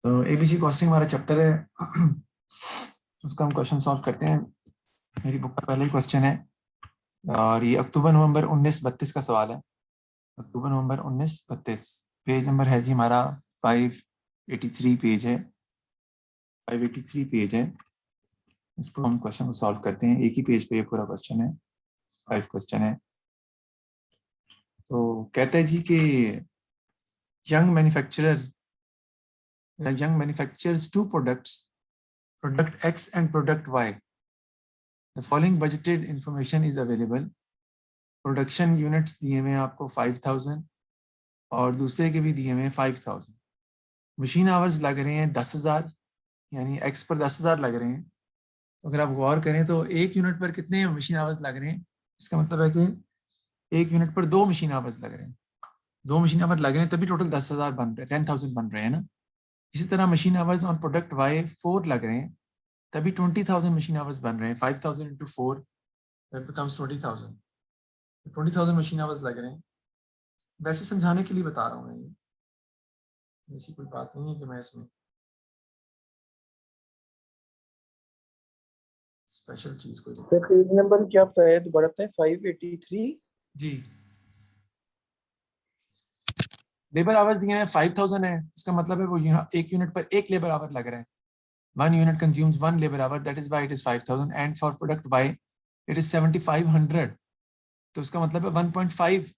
तो ABC costing हमारा chapter है, उसका हम क्वेश्चन सॉल्व करते हैं। मेरी बुक का पहला ही क्वेश्चन है और ये अक्टूबर नवंबर 1932 का सवाल है। अक्टूबर नवंबर 1932, पेज नंबर है जी हमारा 583 पेज है, 583 पेज है। इसको हम क्वेश्चन को सॉल्व करते हैं। एक ही पेज पे ये पूरा क्वेश्चन है, 5 क्वेश्चन है। तो कहते हैं जी कि Young manufacturers two products, product X and product Y. The following budgeted information is available. Production units दिए हुए हैं आपको 5000 और दूसरे के भी दिए हुए हैं 5000। मशीन आवर्स लग रहे हैं 10,000, यानी एक्स पर 10,000 लग रहे हैं। तो अगर आप गौर करें तो एक यूनिट पर कितने मशीन आवर्स लग रहे हैं, इसका मतलब है कि एक यूनिट पर 2 मशीन आवर्स लग रहे हैं। 2 मशीन आवर्स लग रहे हैं तभी टोटल 10,000 बन रहे हैं, 10,000 बन रहे हैं ना। इसी तरह machine hours on product Y 4 लग रहे हैं तभी 20,000 मशीन आवर्स बन रहे हैं। 5,000 into 4 that becomes 20,000. 20,000 machine hours लग रहे हैं। वैसे समझाने के लिए बता रहा हूँ मैं, ये ऐसी कोई बात नहीं है कि मैं इसमें स्पेशल चीज कोई सर पेज नंबर क्या बताया दोबारा बताएं? 583 जी। लेबर आवर्स दिए हैं 5,000 है, इसका मतलब है वो यहाँ एक यूनिट पर एक लेबर आवर लग रहा है। 1 unit consumes 1 labor hour, that is why it is 5,000, and for product Y it is 7,500. तो उसका मतलब है 1.5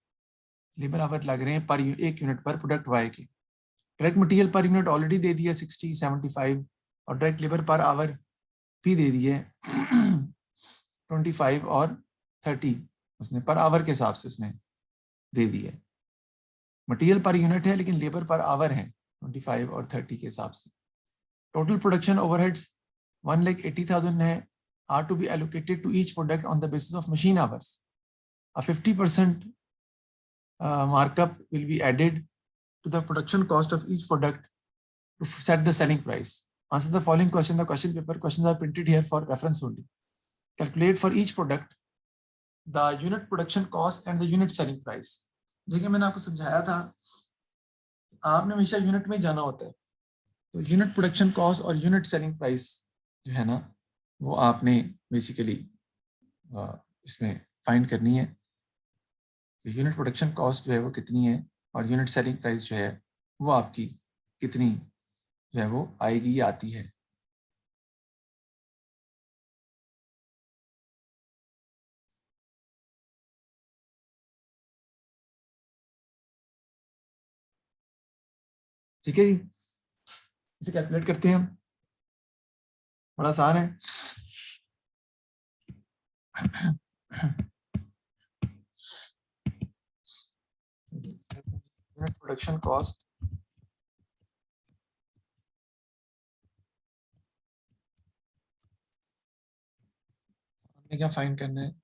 लेबर आवर लग रहे हैं पर एक यूनिट पर प्रोडक्ट Y के। Direct material per unit already दे दिया 60, 75 और डायरेक्ट लेबर पर आवर भी दे दिए 25 और 30, उसने पर आवर के हिसाब से उसने दे दिए। मटेरियल पर यूनिट है लेकिन लेबर पर आवर है 25 और 30 के हिसाब से। टोटल प्रोडक्शन ओवरहेड्स 1,80,000 है, are to be allocated to each product on the basis of machine hours. A 50% markup will be added to the production cost of each product to set the selling price. Answer the following question. The question paper questions are printed here for reference only. Calculate for each product the unit production cost and the unit selling price. देखिए मैंने आपको समझाया था आपने हमेशा unit में जाना होता है, तो यूनिट प्रोडक्शन कॉस्ट और यूनिट सेलिंग प्राइस जो है ना वो आपने बेसिकली इसमें फाइंड करनी है। यूनिट प्रोडक्शन कॉस्ट जो है वो कितनी है और यूनिट सेलिंग प्राइस जो है वो आपकी कितनी जो है वो आएगी या आती है। ठीक है जी, इसे कैलकुलेट करते हैं हम, बड़ा आसान है। यूनिट प्रोडक्शन कॉस्ट हमने क्या फाइंड करना है,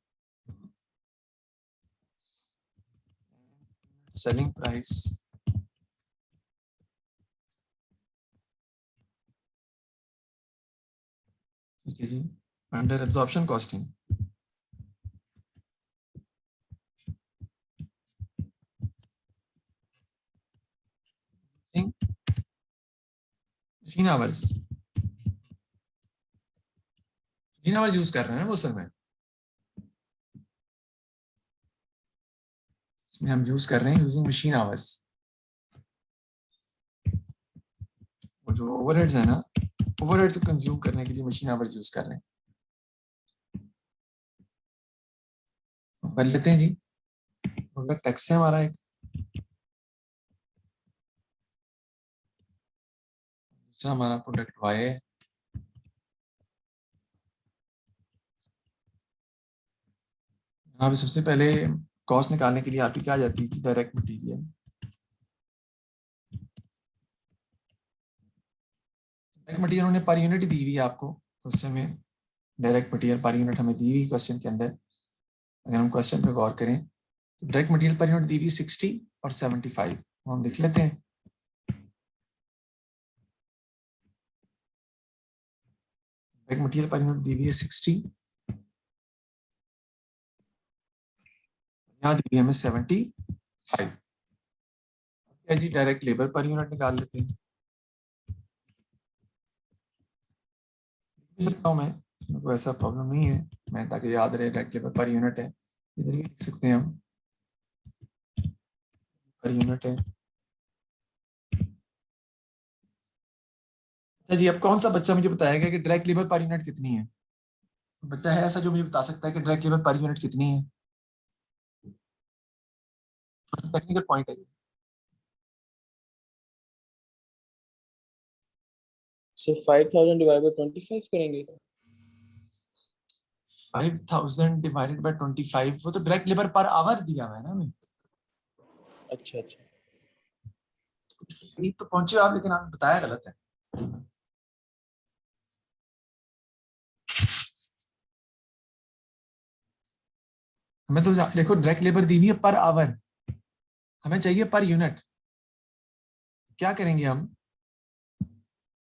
सेलिंग प्राइस ठीक है जी, under absorption costing. Machine hours use कर रहे हैं ना वो समय, इसमें हम यूज कर रहे हैं यूजिंग मशीन आवर्स। वो जो ओवरहेड्स है ना, ओवरहेड्स को कंज्यूम करने के लिए मशीन आवर्स यूज कर रहे हैं। कर लेते हैं जी, प्रोडक्ट एक्स है हमारा एक, दूसरा हमारा प्रोडक्ट वाई है। यहाँ पे सबसे पहले कॉस्ट निकालने के लिए आपकी क्या आ जाती है, डायरेक्ट मटेरियल। डायरेक्ट मटेरियल उन्होंने पर यूनिट दी हुई है आपको क्वेश्चन में, डायरेक्ट मटेरियल पर यूनिट हमें दी हुई क्वेश्चन के अंदर। अगर हम क्वेश्चन पे गौर करें तो डायरेक्ट मटेरियल पर यूनिट दी हुई 60 और 75, हम लिख लेते हैं। डायरेक्ट मटेरियल पर यूनिट दी हुई है 60, यहाँ दी हुई हमें 75। जी डायरेक्ट लेबर पर यूनिट निकाल लेते हैं। सकता हूँ मैं, इसमें कोई ऐसा प्रॉब्लम नहीं है। मैं ताकि याद रहे डायरेक्ट लेबर पर यूनिट है, इधर भी लिख सकते हैं हम, पर यूनिट है। अच्छा जी, अब कौन सा बच्चा मुझे बताएगा कि डायरेक्ट लेबर पर यूनिट कितनी है? बच्चा है ऐसा जो मुझे बता सकता है कि डायरेक्ट लेबर पर यूनिट कितनी है? टेक्निकल पॉइंट है। 5000 डिवाइड बाय 25 करेंगे। 5000 डिवाइडेड बाय 25, वो तो डायरेक्ट लेबर पर आवर दिया हुआ है ना हमें। अच्छा अच्छा, करीब तो पहुंचे आप, लेकिन आपने बताया गलत है। हमें तो देखो डायरेक्ट लेबर दी हुई है पर आवर, हमें चाहिए पर यूनिट। क्या करेंगे हम,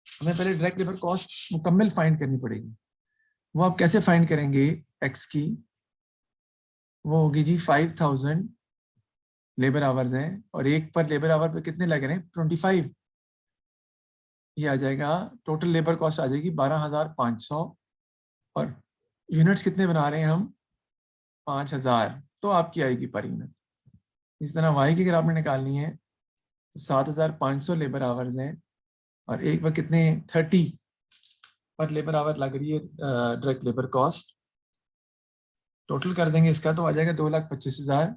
हमें पहले डायरेक्ट लेबर कॉस्ट मुकम्मल फाइंड करनी पड़ेगी। वो आप कैसे फाइंड करेंगे? एक्स की वो होगी जी 5000 लेबर आवर्स हैं, और एक पर लेबर आवर पे कितने लग रहे हैं? 25। ये आ जाएगा, टोटल लेबर कॉस्ट आ जाएगी 12500, और यूनिट्स कितने बना रहे हैं हम? 5000, तो आपकी आएगी पर यूनिट। इस तरह वाई की अगर आपने निकालनी है तो 7500 लेबर आवर्स हैं, और एक बार कितने 30 पर लेबर आवर लग रही है डायरेक्ट लेबर कॉस्ट। टोटल कर देंगे इसका तो आ जाएगा 2,25,000।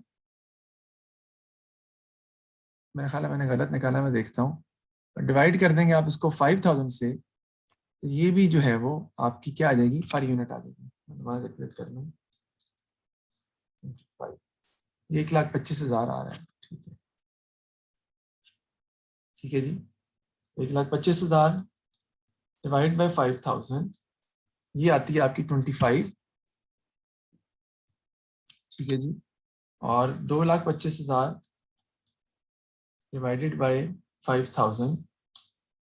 मेरा ख्याल है मैंने गलत निकाला, मैं देखता हूँ। डिवाइड कर देंगे आप इसको 5000 से, तो ये भी जो है वो आपकी क्या आ जाएगी? पर यूनिट आ जाएगी। मैं दोबारा कैलकुलेट कर लूँ, 1,25,000 आ रहा है। ठीक है, ठीक है जी। 1,25,000 डिवाइड बाई 5000, ये आती है आपकी 25। ठीक है जी, और 2,25,000 डिवाइडेड बाई 5000,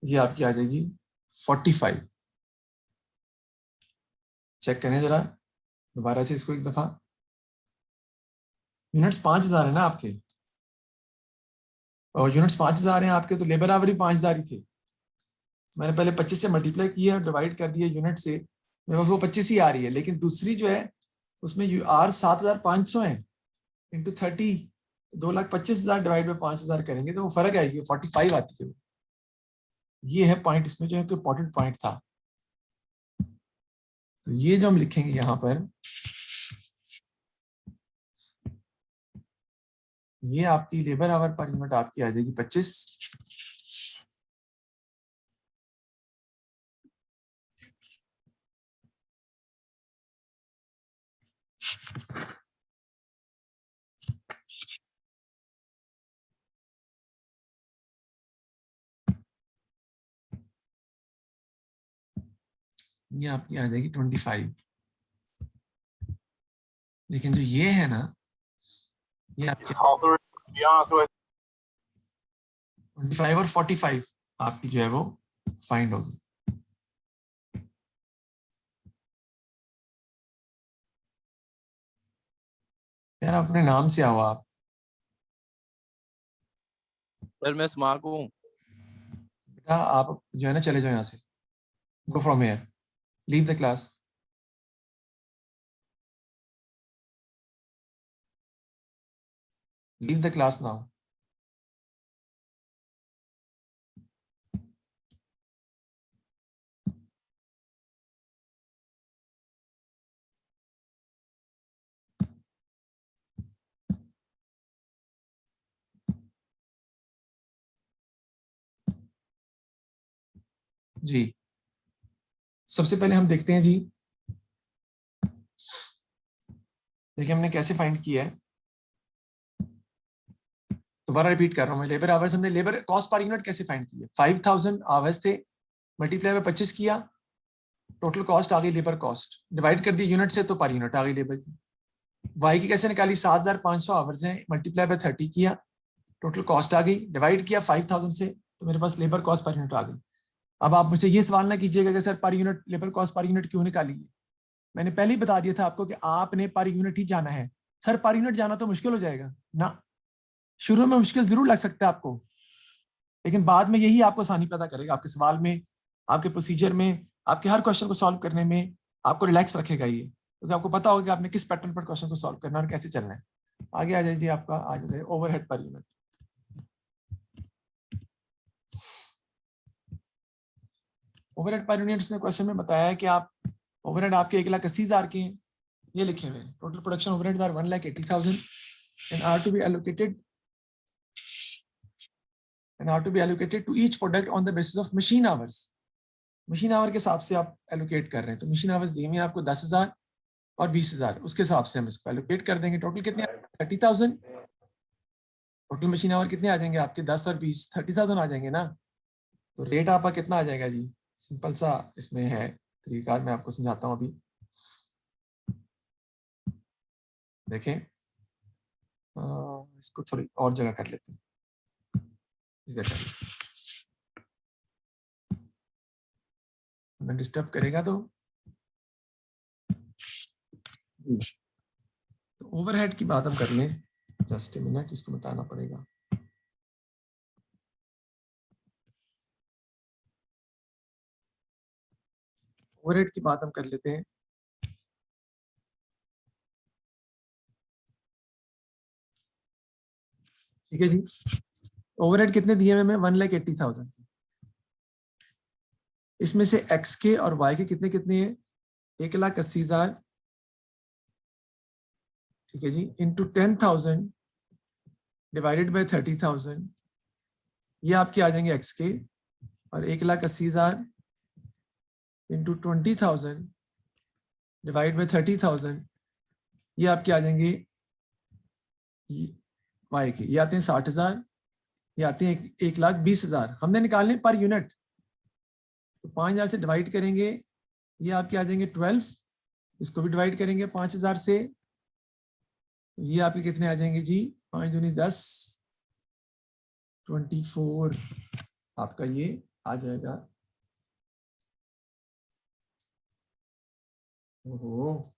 ये आपकी आ जाएगी 45। चेक करें जरा दोबारा से इसको एक दफा। यूनिट्स 5,000 है ना आपके, और यूनिट्स 5,000 हैं आपके, तो लेबर आवर भी 5,000 ही थे। मैंने पहले 25 से मल्टीप्लाई किया और डिवाइड कर दिया यूनिट से, मेरे पास वो 25 ही आ रही है। लेकिन दूसरी जो है उसमें आर 7,500 है इंटू 30, 2,25,000 डिवाइड बाई 5,000 करेंगे तो वो फर्क आएगी, 45 आती है। ये है पॉइंट, इसमें जो है इंपॉर्टेंट पॉइंट था। तो ये जो हम लिखेंगे यहाँ पर, ये आपकी लेबर आवर पर यूनिट आपकी आ जाएगी 25। ये आपकी आ जाएगी 25। लेकिन जो ये है ना, ये आपकी 25 और 45 आपकी जो है वो फाइंड होगी। यार अपने नाम से आओ आप। सर मैं स्मार्ट हूँ। बेटा आप जो है ना चले जाओ यहाँ से, go from here, leave the class. Leave the class now. जी, सबसे पहले हम देखते हैं जी, देखिए हमने कैसे फाइंड किया है। दोबारा रिपीट कर रहा हूँ मैं, लेबर आवर्स हमने लेबर कॉस्ट पर यूनिट कैसे फाइंड की है? 5,000 आवर्स थे, मल्टीप्लाई में 25 किया, टोटल कॉस्ट आ गई लेबर कॉस्ट, डिवाइड कर दी यूनिट से तो पर यूनिट आ गई लेबर की। वाई की कैसे निकाली? 7,500 आवर्स हैं, मल्टीप्लाई बाय 30 किया, टोटल कॉस्ट आ गई, डिवाइड किया 5,000 से, तो मेरे पास लेबर कॉस्ट पर यूनिट आ गई। अब आप मुझे ये सवाल ना कीजिएगा कि sir per unit labour cost per unit क्यों निकाली? मैंने पहले ही बता दिया था आपको कि आपने पर यूनिट ही जाना है। सर पर यूनिट जाना तो मुश्किल हो जाएगा ना, शुरू में मुश्किल जरूर लग सकता है आपको, लेकिन बाद में यही आपको आसानी पैदा करेगा, आपके सवाल में, आपके प्रोसीजर में, आपके हर क्वेश्चन को सॉल्व करने में आपको रिलैक्स रखेगा ये, क्योंकि आपको पता होगा कि आपने किस पैटर्न पर क्वेश्चन को सॉल्व करना है और कैसे चलना है। आगे आ जाइए, आपका आ जाए overhead per unit. Overhead per unit ने क्वेश्चन में बताया है कि आप ओवरहेड आपके 1,80,000 के हैं, ये लिखे हुए हैं। Total production overheads are 1,80,000 and are to be allocated to each product on the basis of machine hours. Machine our के हिसाब से आप एलोकेट कर रहे हैं, तो मशीन आवर्स दिए हुए हैं आपको 10,000 और 20,000, उसके हिसाब से हम इसको एलोकेट कर देंगे। टोटल कितने? 30,000। टोटल मशीन आवर कितने आ जाएंगे आपके? 10 और 20, 30,000 आ जाएंगे ना। तो रेट आपका कितना आ जाएगा जी? सिंपल सा इसमें है तरीकाकार, मैं आपको समझाता हूँ अभी। देखें, इसको थोड़ी और जगह कर लेते हैं, इस जगह डिस्टर्ब करेगा तो ओवरहेड की बात हम कर लें। जस्ट ए मिनट, इसको मिटाना पड़ेगा। ओवरहेड की बात हम कर लेते हैं। ठीक है जी, ओवरहेड कितने दिए हुए? 1,80,000। इसमें से एक्स के और वाई के कितने कितने हैं? 1,80,000, ठीक है जी, इंटू 10,000 डिवाइडेड बाई 30,000, ये आपके आ जाएंगे एक्स के। और 1,80,000 इंटू 20,000 डिवाइड बाई 30,000, ये आपके आ जाएंगे वाई के। ये आते हैं 60,000, ये आते हैं 1,20,000। हमने निकालने पर यूनिट, तो 5,000 से डिवाइड करेंगे, ये आपके आ जाएंगे 12। इसको भी डिवाइड करेंगे 5,000 से, ये आपके कितने आ जाएंगे जी? 5 दूनी 10, 24 आपका ये आ जाएगा। ओहो,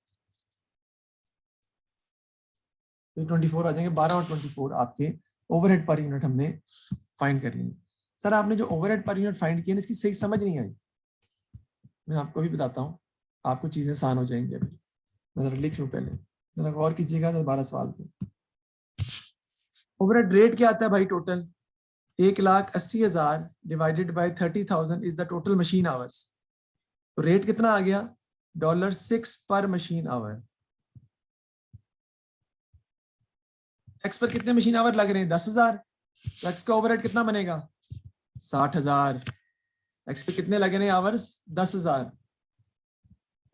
24 आ जाएंगे। 12 और 24 आपके ओवरहेड पर यूनिट हमने फाइंड कर लिए। सर आपने जो ओवरहेड पर यूनिट फाइंड किए, इसकी सही समझ नहीं आई। मैं आपको भी बताता हूँ, आपको चीजें आसान हो जाएंगी। अभी मैं जरा लिख लूँ, पहले जरा गौर कीजिएगा 12 सवाल पे। ओवरहेड रेट क्या आता है भाई? Total 1,80,000 divided by 30,000 is the total machine hours. तो रेट कितना आ गया? $6 पर मशीन आवर। एक्स पर कितने मशीन आवर लग रहे हैं? 10,000। तो एक्स का ओवरहेड कितना बनेगा? 60,000। एक्स पे कितने लगे हैं आवर्स? 10,000।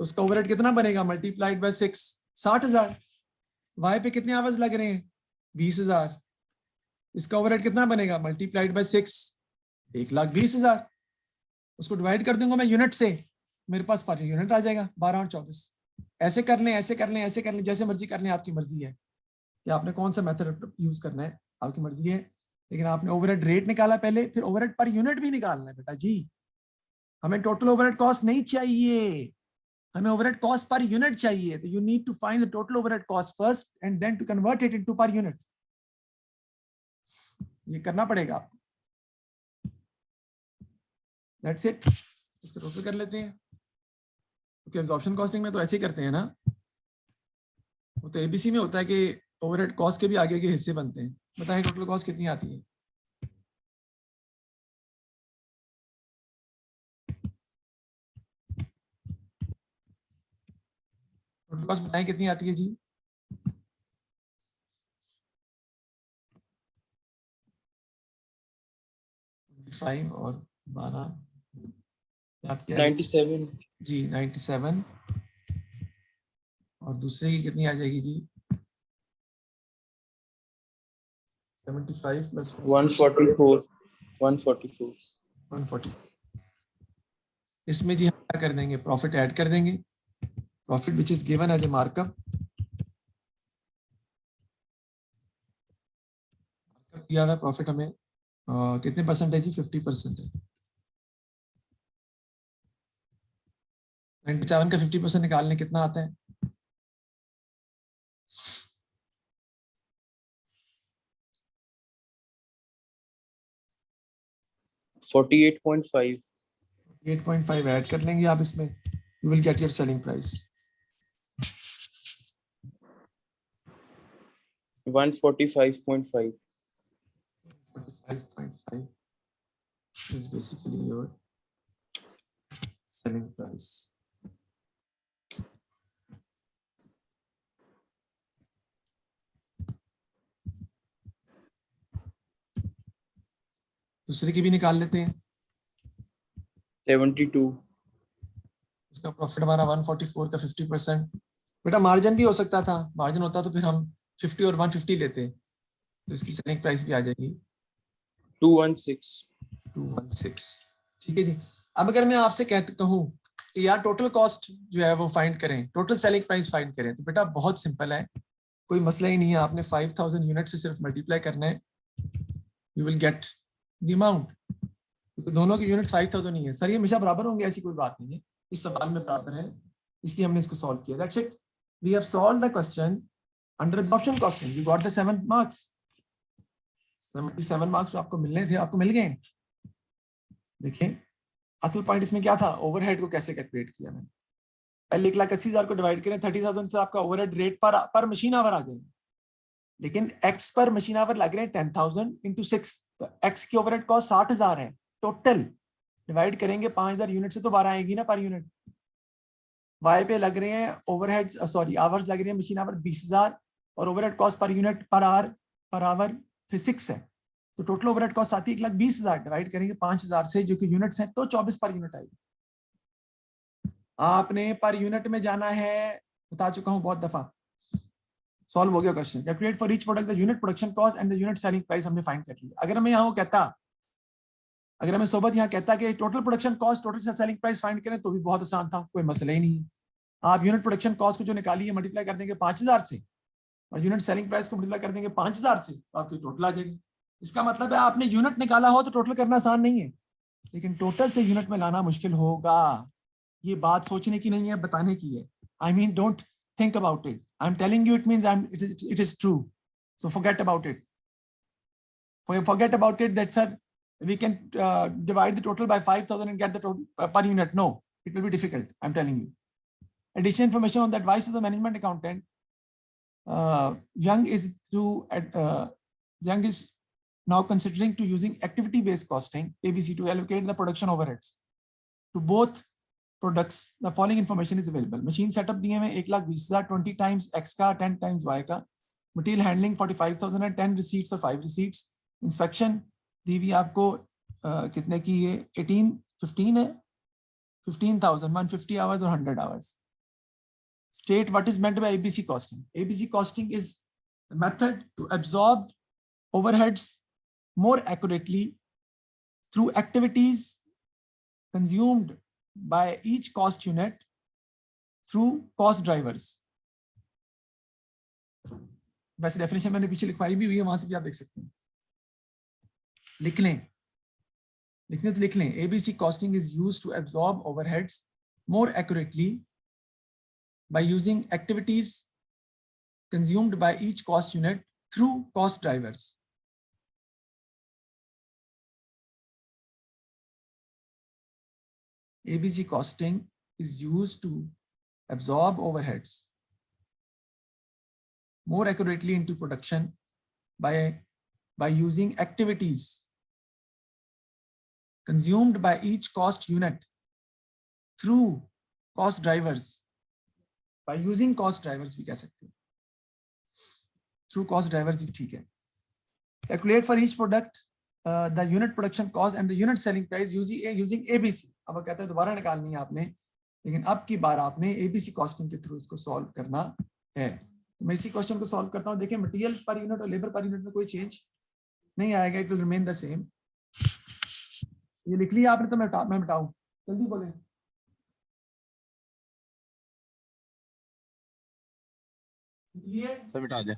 उसका ओवरहेड कितना बनेगा? Multiplied by 6, 60,000। वाई पे कितने आवर्स लग रहे हैं? 20,000। इसका ओवरहेड कितना बनेगा? Multiplied by 6, 1,20,000। उसको डिवाइड कर दूंगा मैं यूनिट से, मेरे पास पर यूनिट आ जाएगा 12 और 24। ऐसे कर लें, ऐसे कर लें, ऐसे कर लें, जैसे मर्जी कर लें, आपकी मर्जी है कि आपने कौन सा मेथड यूज करना है, आपकी मर्जी है। लेकिन आपने ओवरहेड रेट निकाला पहले, फिर ओवरहेड पर यूनिट भी निकालना है बेटा जी। हमें टोटल ओवरहेड कॉस्ट नहीं चाहिए, हमें ओवरहेड कॉस्ट पर यूनिट चाहिए। तो you need to find the total overhead cost first and then to convert it into per unit. ये करना पड़ेगा आपको। That's it. इसको टोटल कर लेते हैं, क्योंकि एब्जॉर्प्शन कॉस्टिंग में तो ऐसे ही करते हैं ना। वो तो एबीसी में होता है कि ओवरहेड कॉस्ट के भी आगे के हिस्से बनते हैं। बताएं टोटल कॉस्ट कितनी आती है? टोटल कॉस्ट बताएं कितनी आती है जी? 5 और 12 आपके 97 जी 97। और दूसरे की कितनी आ जाएगी जी? 75 प्लस 144 140। इसमें जी हम क्या कर देंगे? प्रॉफिट ऐड कर देंगे। Profit which is given as a markup किया हुआ। प्रॉफिट हमें कितने परसेंट है जी? 50% है। 97 का 50% निकालने कितना आता है? 48.5 8.5 ऐड कर लेंगे आप इसमें, you will get your selling price 145.5. 45.5 is basically your selling price. दूसरे की भी निकाल लेते हैं। 72. उसका प्रॉफिट हमारा 144 का 50%। बेटा मार्जिन भी हो सकता था, मार्जिन होता तो फिर हम 50 और 150 लेते, तो इसकी सेलिंग प्राइस भी आ जाएगी 216. 216। ठीक है जी। अब अगर मैं आपसे कहूँ कि यार टोटल कॉस्ट जो है वो फाइंड करें, टोटल सेलिंग प्राइस फाइंड करें, तो बेटा बहुत सिंपल है, कोई मसला ही नहीं है। आपने 5000 यूनिट से सिर्फ मल्टीप्लाई करना है, you will get the amount. क्योंकि दोनों के यूनिट 5000 ही है। सर ये हमेशा बराबर होंगे, ऐसी कोई बात नहीं है, इस सवाल में बराबर है, इसलिए हमने इसको सॉल्व किया। That's it, we have solved the question under absorption costing, you got the 7 marks. 77 marks जो आपको मिलने थे आपको मिल गए। देखिए असल पॉइंट इसमें क्या था, ओवरहेड को कैसे कैलकुलेट किया मैंने। पहले 1,80,000 को डिवाइड करें 30,000 से, आपका ओवरहेड रेट पर मशीन आवर आ जाएगा। लेकिन एक्स पर मशीन आवर लग रहे हैं 10,000 इंटू 6, तो एक्स की ओवरहेड कॉस्ट 60,000 है टोटल। डिवाइड करेंगे 5,000 यूनिट से तो 12 आएगी ना पर यूनिट। वाई पे लग रहे हैं ओवरहेड, सॉरी आवर्स लग रहे हैं मशीन आवर 20,000, और overhead cost per unit per hour फिर 6 है, तो टोटल ओवरहेड कॉस्ट आती है 1,20,000। डिवाइड करेंगे 5,000 से जो कि यूनिट्स हैं, तो 24 पर यूनिट आएगी। आपने पर यूनिट में जाना है, बता चुका हूं बहुत दफा। सॉल्व हो गया question. Calculate for each product the unit production cost and the unit selling price, हमने फाइंड कर लिया। अगर मैं यहाँ कहता, अगर मैं सोबत यहाँ कहता कि total production cost total selling price find करें, तो भी बहुत आसान था, कोई मसला ही नहीं है। आप यूनिट प्रोडक्शन कॉस्ट को जो निकाली है मल्टीप्लाई कर देंगे 5,000 से, और यूनिट सेलिंग प्राइस को मल्टीप्लाई कर देंगे 5,000 से, तो आपकी टोटल आ जाएगी। इसका मतलब है आपने यूनिट निकाला हो तो टोटल करना आसान नहीं है, लेकिन टोटल से यूनिट में लाना मुश्किल होगा। ये बात सोचने की नहीं है, बताने की है। I mean don't think about it. I'm telling you, it means it is true. So forget about it. Forget about it that, sir, we can divide the total by 5,000 and get the total per unit. No, it will be difficult. I'm telling you. Additional information on the advice of the management accountant. Young is now considering to using activity-based costing (ABC) to allocate the production overheads to both products. The following information is available. Machine setup दिए हुए 1,20,000, 20 times X का, 10 times Y का. Material handling 45,000 है, 10 receipts और 5 receipts. Inspection दी हुई आपको कितने की है, 15 है, 15,000, 150 hours और 100 hours. State what is meant by ABC costing. ABC costing is the method to absorb overheads more accurately through activities consumed by each cost unit through cost drivers. वैसे definition मैंने पीछे लिखवाई भी हुई है, वहां से भी आप देख सकते हैं। लिख लें, लिखने तो लिख लें। ABC costing is used to absorb overheads more accurately by using activities consumed by each cost unit through cost drivers. ABC costing is used to absorb overheads more accurately into production by using activities consumed by each cost unit through cost drivers. By using cost drivers भी कह सकते हैं, through cost drivers भी ठीक है। Calculate for each product the unit production cost and the unit selling price using ABC. अब कहते हैं दोबारा निकालनी है आपने, लेकिन अब की बार आपने ABC costing के थ्रू इसको सॉल्व करना है। तो मैं इसी क्वेश्चन को सॉल्व करता हूँ। देखिए मटेरियल पर यूनिट और लेबर पर यूनिट में कोई चेंज नहीं आएगा, it will remain the same. ये लिख लिया आपने, तो मैं बताऊं, जल्दी बोलें। सब मिटा दे।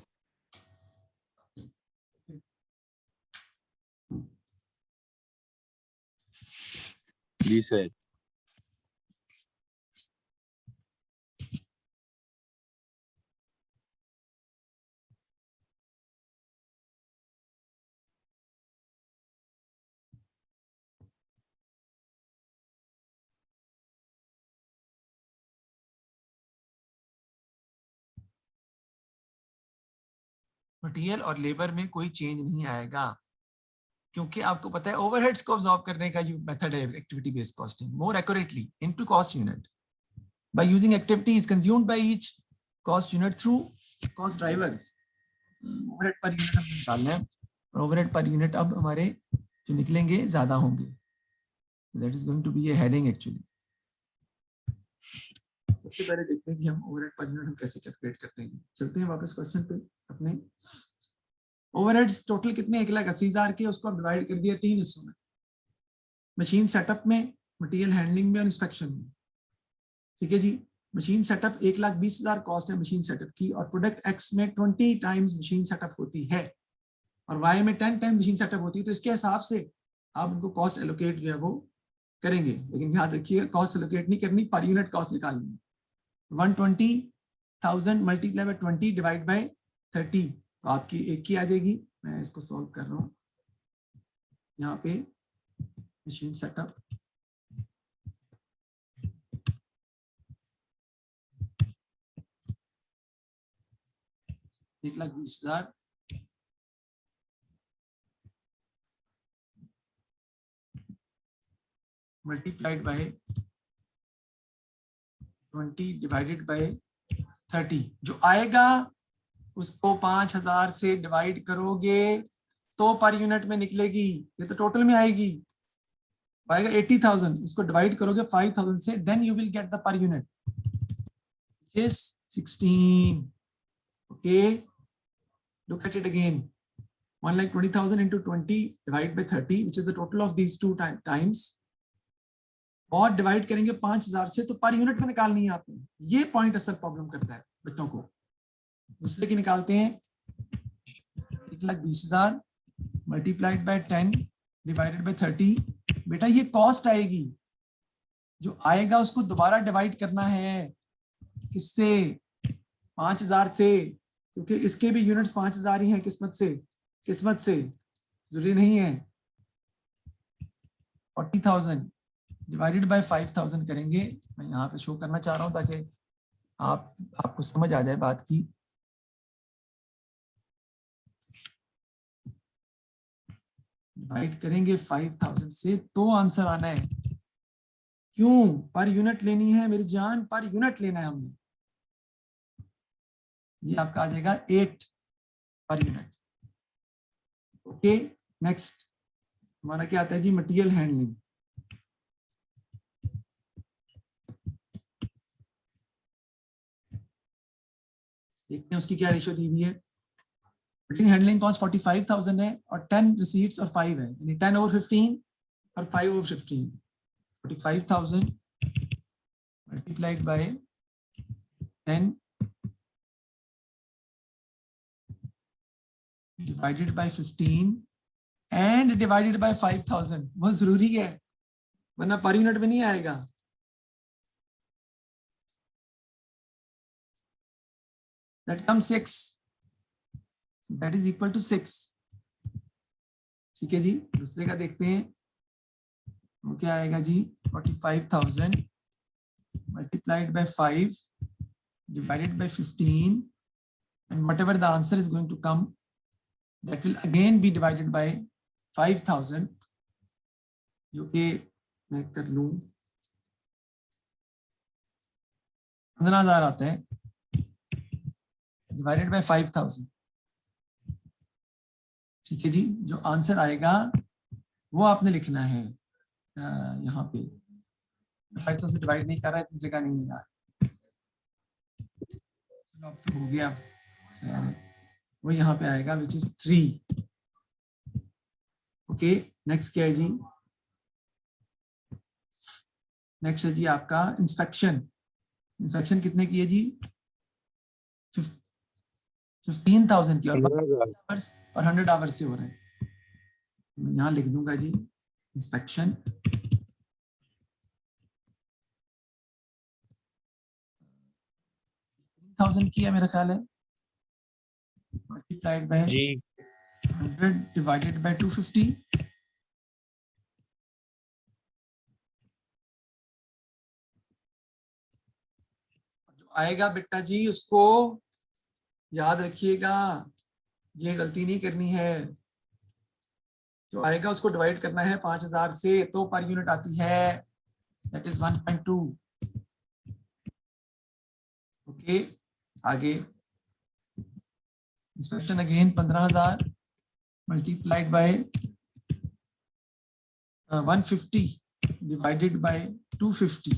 Please sir. मटेरियल और लेबर में कोई चेंज नहीं आएगा, क्योंकि आपको पता है ओवरहेड्स को ऑब्जॉर्व करने का जो मेथड है activity based costing, more accurately into cost unit by using activities consumed by each cost unit through cost drivers. Overhead per unit हम निकालना है और ओवरहेड पर यूनिट अब हमारे जो निकलेंगे ज्यादा होंगे. That is going to be a heading actually. सबसे पहले देखते हैं कि हम ओवरहेड पर यूनिट हम कैसे कैलकुलेट करते हैं. चलते हैं वापस क्वेश्चन पे अपने. ओवरहेड्स टोटल कितने 1,80,000 के, उसको डिवाइड कर दिया 3 हिस्सों में. मशीन सेटअप में, मटेरियल हैंडलिंग में और इंस्पेक्शन में. ठीक है जी. मशीन सेटअप 1,20,000 कॉस्ट है मशीन सेटअप की, और प्रोडक्ट एक्स में 20 टाइम्स मशीन सेटअप होती है और वाई में 10 टाइम्स मशीन सेटअप होती है. तो इसके हिसाब से आप उनको कॉस्ट एलोकेट जो है वो करेंगे. लेकिन याद रखिए कॉस्ट एलोकेट नहीं करनी, पर यूनिट कॉस्ट निकालनी है. 120,000 मल्टीप्लाई बाय 20 डिवाइड बाय 30, तो आपकी एक ही आ जाएगी. मैं इसको सॉल्व कर रहा हूँ. यहाँ पे machine setup 1,20,000 multiplied by 20 divided by 30. जो आएगा उसको 5,000 से डिवाइड करोगे तो पर यूनिट में निकलेगी. ये तो टोटल में आएगी. आएगा 80,000, उसको डिवाइड करोगे 5,000 से, then you will get the per unit which is 16. Okay, look at it again. 1,20,000 into 20 divided by 30, which is the total of these two times. और डिवाइड करेंगे 5,000 से, तो पर यूनिट में निकालनी है आपने. ये पॉइंट असल प्रॉब्लम करता है बच्चों को. दूसरे की निकालते हैं. 1,20,000 मल्टीप्लाइड बाय 10 डिवाइडेड बाय 30. बेटा ये कॉस्ट आएगी. जो आएगा उसको दोबारा डिवाइड करना है. किससे? 5,000 से, क्योंकि इसके भी यूनिट्स 5,000 ही हैं. किस्मत से जरूरी नहीं है. 40,000 डिवाइडेड बाय 5,000 करेंगे. मैं यहाँ पे शो करना चाह रहा हूँ ताकि आपको समझ आ जाए बात की. डिवाइड करेंगे 5,000 से तो आंसर आना है. क्यों? पर यूनिट लेनी है मेरी जान, पर यूनिट लेना है हमने. ये आपका आ जाएगा 8 पर यूनिट. ओके, नेक्स्ट हमारा क्या आता है जी? Material handling. देखते हैं उसकी क्या रेशियो दी हुई है. मटेरियल हैंडलिंग कॉस्ट 45,000 है और 10 रिसीट्स और 5 है, यानी 10/15 और 5/15. 45,000 multiplied by 10 divided by 15 and divided by 5,000. बहुत जरूरी है वरना पर यूनिट में नहीं आएगा. That comes 6. That is equal to 6. ठीक है जी. दूसरे का देखते हैं. वो क्या आएगा जी? 45,000 multiplied by 5 divided by 15, and whatever the answer is going to come, that will again be divided by 5,000, जो कि मैं कर लूं 15,000 आता है, डिवाइडेड बाय 5,000. ठीक है जी. जो आंसर आएगा वो आपने लिखना है यहाँ पे. 500 से डिवाइड नहीं कर रहा है, जगह नहीं है. चलो अब तो हो गया. वो यहाँ पे आएगा विच इज 3. ओके, नेक्स्ट क्या है जी? नेक्स्ट है जी आपका इंस्पेक्शन. इंस्पेक्शन कितने की है जी? 15,000 की, और 100 आवर्स से हो रहा है. मैं यहाँ लिख दूंगा जी इंस्पेक्शन. की है मेरा ख्याल है. Multiplied by 100 divided by 250. जो आएगा बेटा जी उसको याद रखिएगा, ये गलती नहीं करनी है, जो आएगा उसको डिवाइड करना है 5000 से, तो पर यूनिट आती है, दैट इज 1.2। ओके, आगे inspection again 15000 multiplied by 150 divided by 250।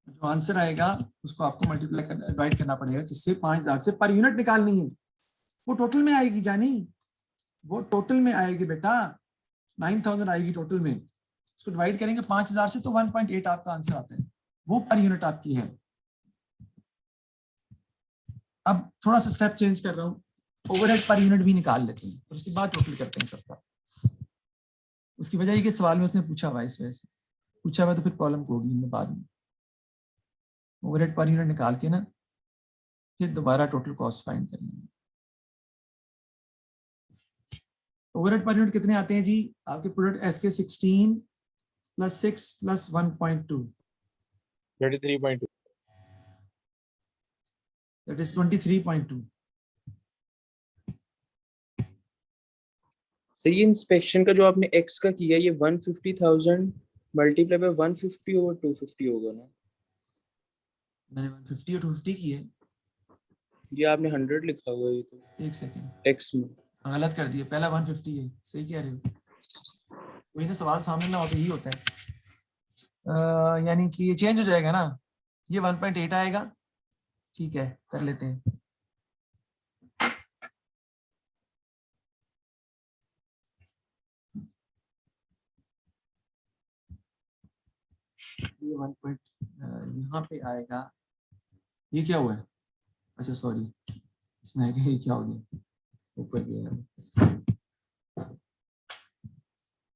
जो आंसर आएगा उसको आपको मल्टीप्लाई कर डिवाइड करना पड़ेगा किससे, 5000 से। पर यूनिट निकालनी है, वो टोटल में आएगी जानी, वो टोटल में आएगी बेटा, 9000 आएगी टोटल में, उसको डिवाइड करेंगे 5000 से तो 1.8 आपका आंसर आता है, वो पर यूनिट आपकी है। अब थोड़ा सा स्टेप चेंज कर रहा हूँ, ओवरहेड पर यूनिट भी निकाल लेते हैं और उसके बाद टोटल करते हैं सबका। उसकी वजह ये कि सवाल में उसने पूछा हुआ, इस वजह से पूछा हुआ, तो फिर प्रॉब्लम होगी इनमें बाद में। ओवरहेड पर यूनिट निकाल के ना फिर दोबारा टोटल कॉस्ट फाइंड कर लेंगे। ओवरहेड पर यूनिट कितने आते हैं जी आपके product SK 16 + 6 + 1.2, 33.2. That is 23.2। Sir ये इंस्पेक्शन का जो आपने एक्स का किया, ये 150,000 मल्टीप्लाई बाय 150 ओवर 250 होगा ना? मैंने 150 और 250 की है। ये आपने 100 लिखा हुआ है, ये तो एक सेकेंड, एक्स में गलत कर दिया, पहला 150 है, सही कह रहे हो, वही ना, सवाल सामने ना होते ही होता है। यानी कि ये चेंज हो जाएगा ना, ये 1.8 आएगा, ठीक है कर लेते हैं। ये 1. यहाँ पे आएगा, ये क्या हुआ है, अच्छा सॉरी, इसमें आएगा, ये क्या हो गया ऊपर गया,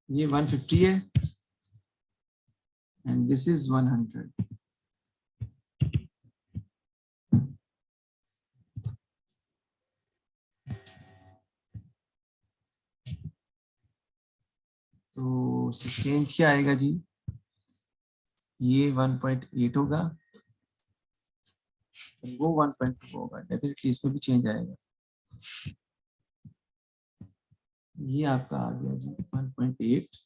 ये 150 है एंड दिस इज 100। तो चेंज क्या आएगा जी, ये 1.8 होगा, वो 1.2 होगा, डेफिनेटली इसमें भी चेंज आएगा। ये आपका आ गया जी 1.8,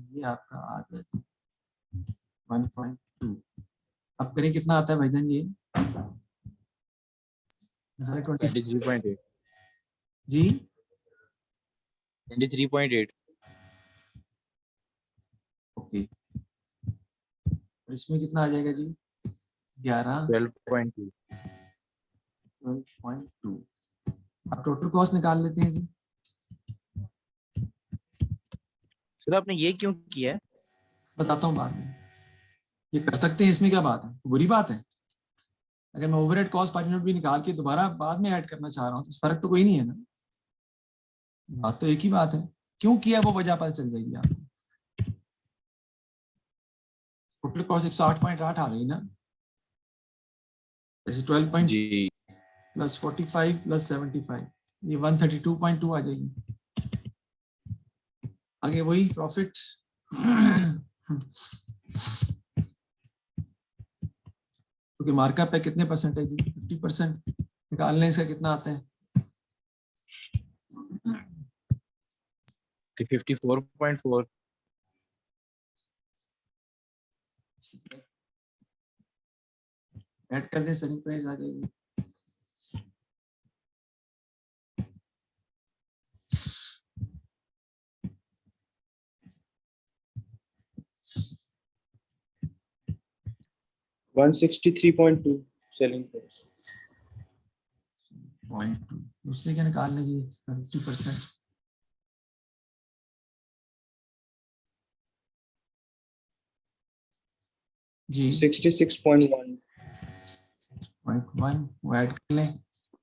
ये आपका आ गया जी 1.2। अब करें कितना आता है भाईजान ये 23.8. जी 23.8. ओके, और इसमें कितना आ जाएगा जी 11 12.2. 12.2। अब टोटल कॉस्ट निकाल लेते हैं जी। सर आपने ये क्यों किया है? बताता हूँ बाद में, ये कर सकते हैं, इसमें क्या बात है, बुरी बात है? अगर मैं ओवरहेड कॉस्ट पर यूनिट भी निकाल के दोबारा बाद में ऐड करना चाह रहा हूँ तो फर्क तो कोई नहीं है ना, बात तो एक ही बात है। क्यों किया वो वजह पता चल जाएगी आपको। टोटल कॉस्ट 108.8 आ गई ना, जैसे 12 जी + 45 + 75, ये 132.2 आ जाएगी। आगे वही प्रॉफिट, क्योंकि मार्कअप है कितने परसेंट है जी, 50%, निकालने से कितना आता है 54.4. ऐड कर दें, सेलिंग प्राइस आ जाएगी। $163.2 सेलिंग प्राइस। 0.2 दूसरे के निकाल लीजिए 50%। जी 66.1 0.1 वो ऐड कर लें,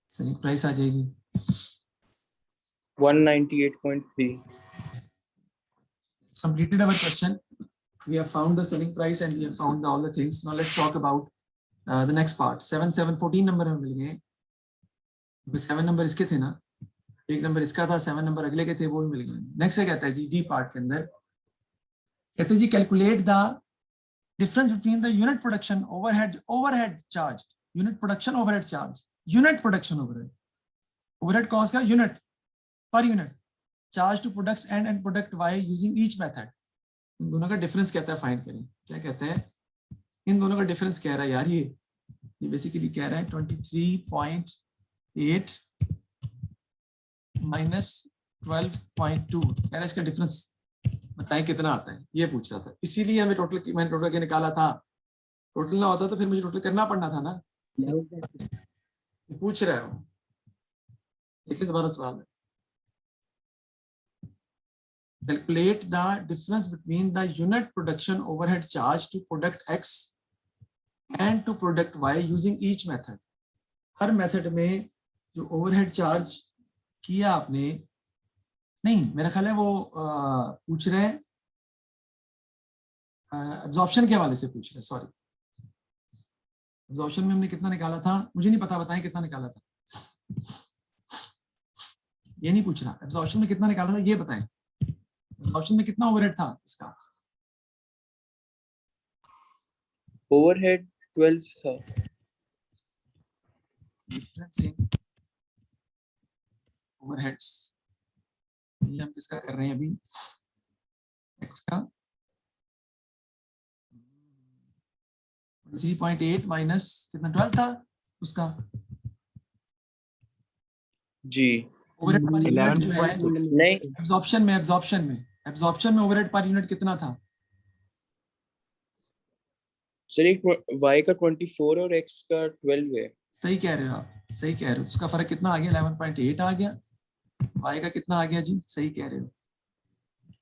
सेलिंग प्राइस आ जाएगी 198.3। completed our question. We have found the selling price and we have found all the things. Now let's talk about the next part. 7 7 14 number में मिल गए, 7 नंबर इसके थे ना, एक नंबर इसका था, 7 नंबर अगले के थे, वो भी मिल गए। नेक्स्ट क्या कहता है जी, डी पार्ट के अंदर कहते हैं जी calculate the difference between the unit production overhead charge, unit production overhead charge unit production overhead, overhead cost का unit per unit, charge to products and product Y using each method. इन दोनों का difference कहता है find करें। क्या कहता है? इन दोनों का डिफरेंस कह रहा है यार, ये बेसिकली कह रहा है 23.8 माइनस 12.2, कह रहा है इसका डिफरेंस बताएं कितना आता है, ये पूछ रहा था। इसीलिए हमें टोटल, मैंने टोटल के निकाला था। टोटल ना होता तो फिर मुझे टोटल करना पड़ना था ना। पूछ रहा है वो, देखिए दोबारा सवाल है। Calculate the difference between the unit production overhead charge to product X and to product Y using each method। Her method में जो ओवरहेड चार्ज किया आपने, नहीं मेरा ख्याल है वो पूछ रहे हैं एब्जॉर्प्शन के हवाले से पूछ रहे हैं, सॉरी। एब्जॉर्प्शन में हमने कितना निकाला था मुझे नहीं पता, बताएं कितना निकाला था। ये नहीं पूछ रहा, एब्जॉर्प्शन में कितना निकाला था ये बताएं। एब्जॉर्प्शन में कितना ओवरहेड था इसका? ओवरहेड 12 था। डिफरेंस इन ओवरहेड्स, ये हम किसका कर रहे हैं अभी? एक्स का 3.8 माइनस कितना 12 था उसका जी। ओवरहेड पर यूनिट जो है 11.6 नहीं, एब्जॉर्प्शन में ओवरहेड पर यूनिट कितना था? सर एक y का 24 और x का 12 है। सही कह रहे हो आप, सही कह रहे हो। उसका फर्क कितना आ गया? 11.8 आ गया। y का कितना आ गया जी? सही कह रहे हो,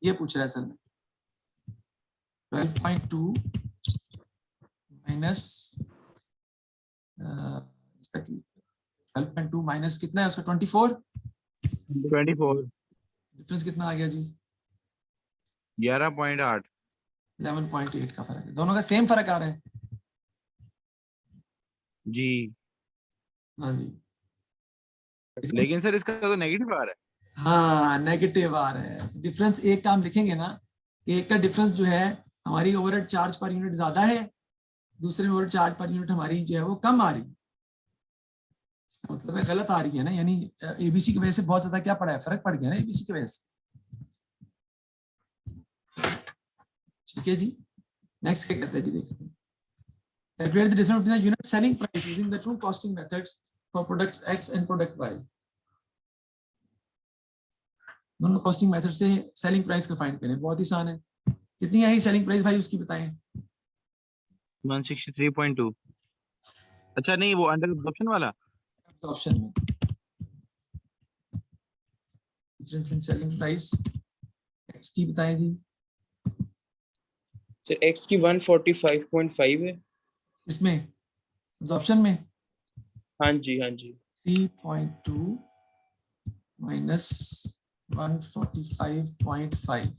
ये पूछ रहा है सर। 12.2 माइनस 12.2 माइनस कितना है उसका? 24। 24 डिफरेंस कितना आ गया जी? 11.8 11.8 का फर्क है। दोनों का सेम फर्क आ रहा है। जी। हाँ जी, लेकिन सर इसका तो नेगेटिव आ रहा है। हाँ नेगेटिव आ रहा है। डिफरेंस एक का हम लिखेंगे ना कि एक का डिफरेंस जो है हमारी ओवरहेड चार्ज पर यूनिट ज्यादा है, दूसरे में ओवरहेड चार्ज पर यूनिट हमारी जो है वो कम आ रही है, मतलब है गलत आ रही है ना। यानी एबीसी की वजह से बहुत ज्यादा क्या पड़ा है, फर्क पड़ गया ना एबीसी की वजह से। ठीक है जी, नेक्स्ट क्या कहते हैं जी, देखते हैं। Calculate the difference between the unit selling price using the two costing methods for products X and product Y। दोनों कॉस्टिंग मेथड से सेलिंग प्राइस का फाइंड करें। बहुत ही आसान है। कितनी आई सेलिंग प्राइस भाई उसकी बताएं? 163.2। अच्छा नहीं, वो अंडर एब्जॉर्प्शन वाला ऑप्शन में difference in selling price x की बताएं जी। सर x की 145.5 है। इसमें ऑप्शन में हाँ जी, हाँ जी। 3.2 माइनस 145.5,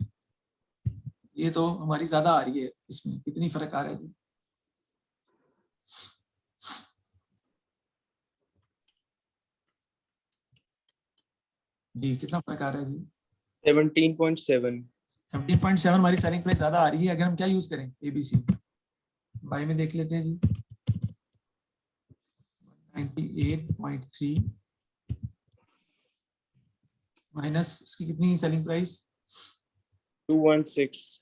ये तो हमारी ज्यादा आ रही है। इसमें कितनी फर्क आ रहा है जी? जी कितना फर्क आ रहा है जी? 17.7। 17.7 हमारी सेलिंग प्राइस ज्यादा आ रही है। अगर हम क्या यूज करें एबीसी, बाई में देख लेते हैं जी। 98.3 माइनस उसकी कितनी सेलिंग प्राइस? 216।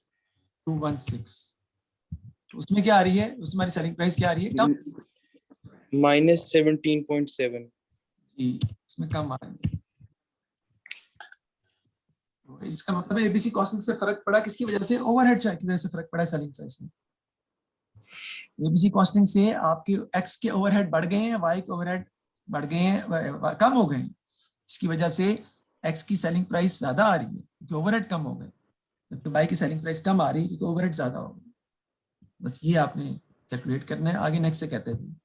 216। उसमें क्या आ रही है? उसमें हमारी सेलिंग प्राइस क्या आ रही है? कम। -17.7। जी इसमें कम आ रही है। इसका मतलब है एबीसी कॉस्टिंग से फर्क पड़ा, किसकी वजह से? ओवरहेड चार्ज की वजह से फर्क पड़ा है सेलिंग प्राइस में। एबीसी कॉस्टिंग से आपके एक्स के ओवरहेड बढ़ गए हैं, वाई के ओवरहेड बढ़ गए हैं, कम हो गए हैं। इसकी वजह से एक्स की सेलिंग प्राइस ज्यादा आ रही है क्योंकि ओवरहेड कम हो गए, जबकि वाई की सेलिंग प्राइस कम आ रही है क्योंकि ओवरहेड ज्यादा हो गए। बस ये आपने कैलकुलेट करना है। आगे नेक्स्ट से कहते हैं,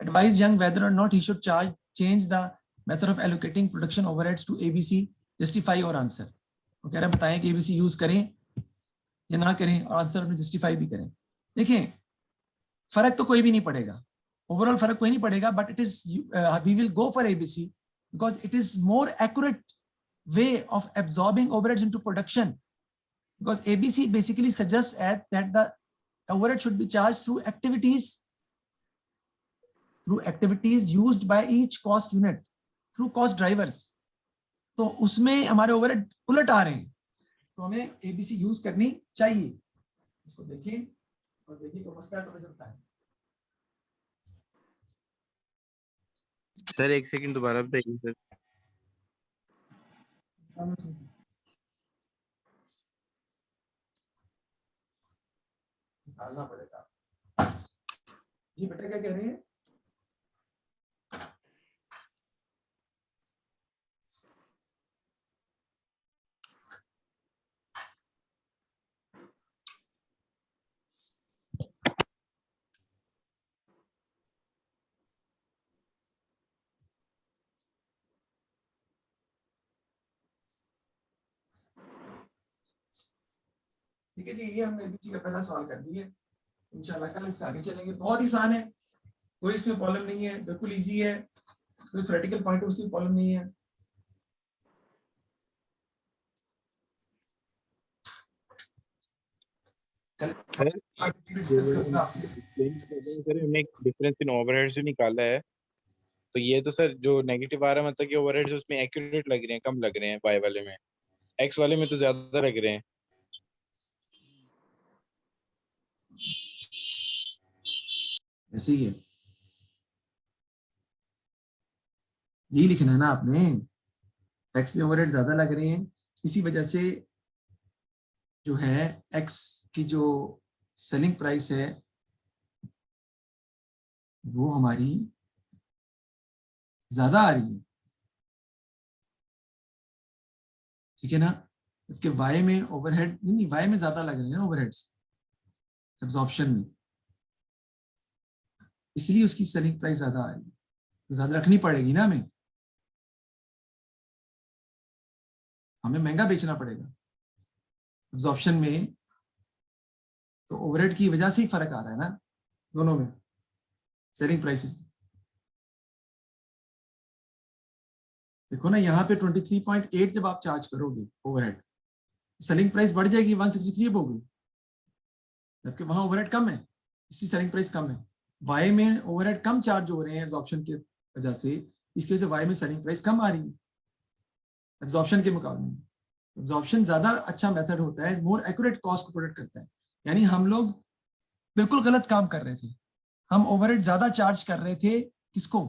advise Young whether or not he should charge change the method of allocating production overheads to ABC, justify or answer. वो कह रहा है बताएं कि एबीसी यूज करें या ना करें, और आंसर अपने जस्टिफाई भी करें। देखिए फर्क तो कोई भी नहीं पड़ेगा, ओवरऑल फर्क कोई नहीं पड़ेगा, but it is we will go for ABC because it is more accurate way of absorbing overheads into production, because ABC basically suggests that the overhead should be charged through activities through activities used by each cost unit through cost drivers, तो उसमें हमारे overhead उलट आ रहे हैं, तो हमें ABC use करनी चाहिए। इसको देखें और देखिए क्या मसला है, तो मुझे बताएं। सर 1 सेकंड दोबारा बताइए सर। निकालना पड़ेगा जी। बेटा क्या कह रहे हैं? ठीक है जी, ये हमने एबीसी का पहला सवाल कर दिया है। इंशाल्लाह कल इससे आगे चलेंगे। बहुत ही आसान है, कोई इसमें प्रॉब्लम नहीं है, बिल्कुल इजी है, कोई theoretical point of view problem नहीं है। कल डिस्कस करूंगा आपसे। सर हमने एक डिफरेंस इन ओवरहेड्स जो निकाला है, तो ये तो सर जो नेगेटिव आ रहा है, मतलब कि ओवरहेड्स उसमें एक्यूरेट लग रहे हैं, कम लग रहे हैं वाई वाले में, एक्स वाले में तो ज्यादा लग रहे हैं। ऐसे ही है, यही लिखना है ना आपने, एक्स में ओवरहेड ज्यादा लग रहे हैं, इसी वजह से जो है एक्स की जो सेलिंग प्राइस है वो हमारी ज्यादा आ रही है, ठीक है ना। जबकि वाई में ओवरहेड नहीं, वाई में ज्यादा लग रहे हैं ओवरहेड्स एब्जॉर्प्शन में, इसलिए उसकी सेलिंग प्राइस ज्यादा आ रही है, तो ज्यादा रखनी पड़ेगी ना हमें, हमें महंगा बेचना पड़ेगा एब्जॉर्प्शन में, तो ओवरहेड की वजह से ही फर्क आ रहा है ना दोनों में सेलिंग प्राइसेस में। देखो ना यहाँ पे 23.8 जब आप चार्ज करोगे ओवरहेड, सेलिंग प्राइस बढ़ जाएगी 163 होगी, जबकि वहां ओवरहेड कम है, इसकी सेलिंग प्राइस कम है। वाई में ओवरहेड कम चार्ज हो रहे हैं एब्जॉर्प्शन की वजह से, इसकी वजह से वाई में सेलिंग प्राइस कम आ रही है एब्जॉर्प्शन के मुकाबले में। एब्जॉर्प्शन ज्यादा अच्छा मेथड होता है, मोर एक्यूरेट कॉस्ट को प्रोडक्ट करता है। यानी हम लोग बिल्कुल गलत काम कर रहे थे, हम ओवरहेड ज्यादा चार्ज कर रहे थे किसको,